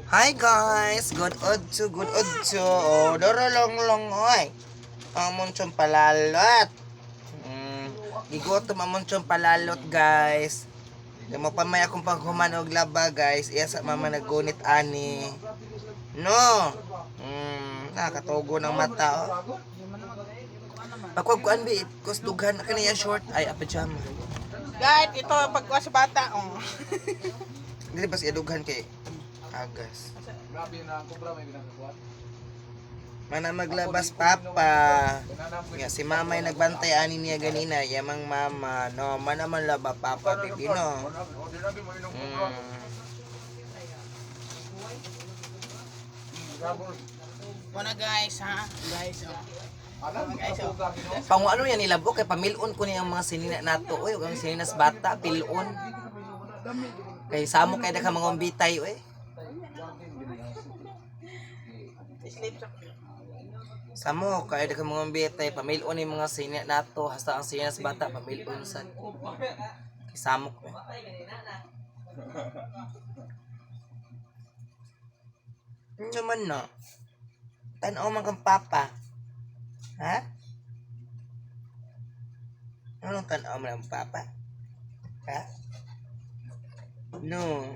Hi guys, good odso, good odso. Oh, dorolong oy. Amon chong palalot. Gigotom amon chong palalot guys. Di mo pa may akong paghuman og laba guys. Iya sa mama nagunit ani. No. Nakatugo ng mata oh. Pagkuan bi kus dughan kaniya short ay pajama. Guys, ito pagkuha sa bata. Oh. Dili ba siya dughan kay agas. Grabe na kubra may ginagawa. Mana maglabas papa. Nga si mama ay nagbantay ani niya ganina, yamang mama. No, mana man laba papa pipino. Muna guys, ha? Guys, oh. Pango ano yan nilabo kay pamilon ko niya ang mga sinina nato oy, ang sininas bata pilon. Kay samo kay daghang mga umbitay oy. Samo kay daghang mga umbitay pamilon ni mga sinina nato hasta ang sininas bata pamilon sad. Kay samo ko. Ano man no? Tanaw man kang papa. Ha? Anong tanaw mo ng papa? Ha? No.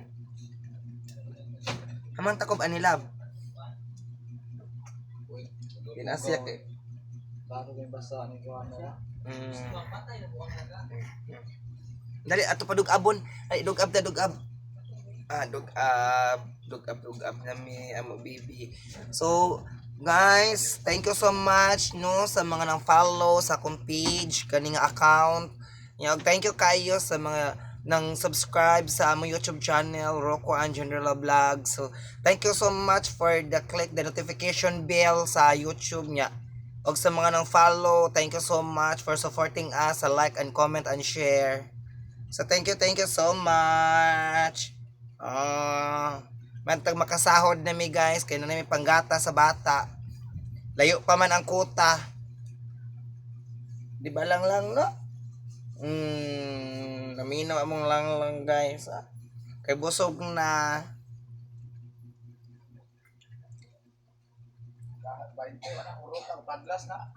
Amang takob anilab. Pinasyak eh. Bago may basa ni ko ano. Dali ato pa dugabon. Ay dugab ta dugab. Dugab na mi amo baby. So, guys, thank you so much no sa mga nang follow sa akong page kaning account. Thank you kayo sa mga nang subscribe sa among YouTube channel Rocco Angelina Vlog. So, thank you so much for the click the notification bell sa YouTube niya. Og sa mga nang follow, thank you so much for supporting us. Sa like and comment and share. So, thank you so much. Mantag makasahod na mi guys, kaya na may panggata sa bata. Layo pa man ang kuta. Di ba lang no? Naminaw among lang guys. Kay busog na. Bain ko na urot ang padlas na.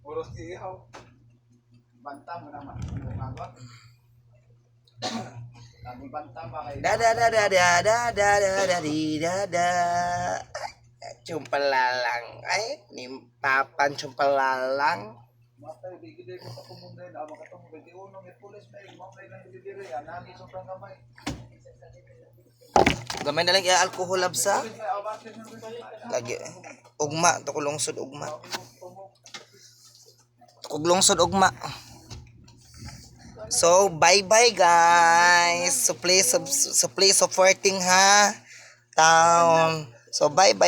Urot ihaw. Banta mo naman. Agot. Ang banta ba kay Da. Chumpalalang. Ay, ni papan chumpalalang. matay bigide ko sa kumunday na makatong 21 may pulis may mamay lang didiri anani sobrang gamay. Gamay na lang iya alcohol labsa. Lagi. Ugma, to kulungsod ugma. Kuglungsod ugma. So, bye-bye guys. So please supporting ha. Town. So, bye-bye.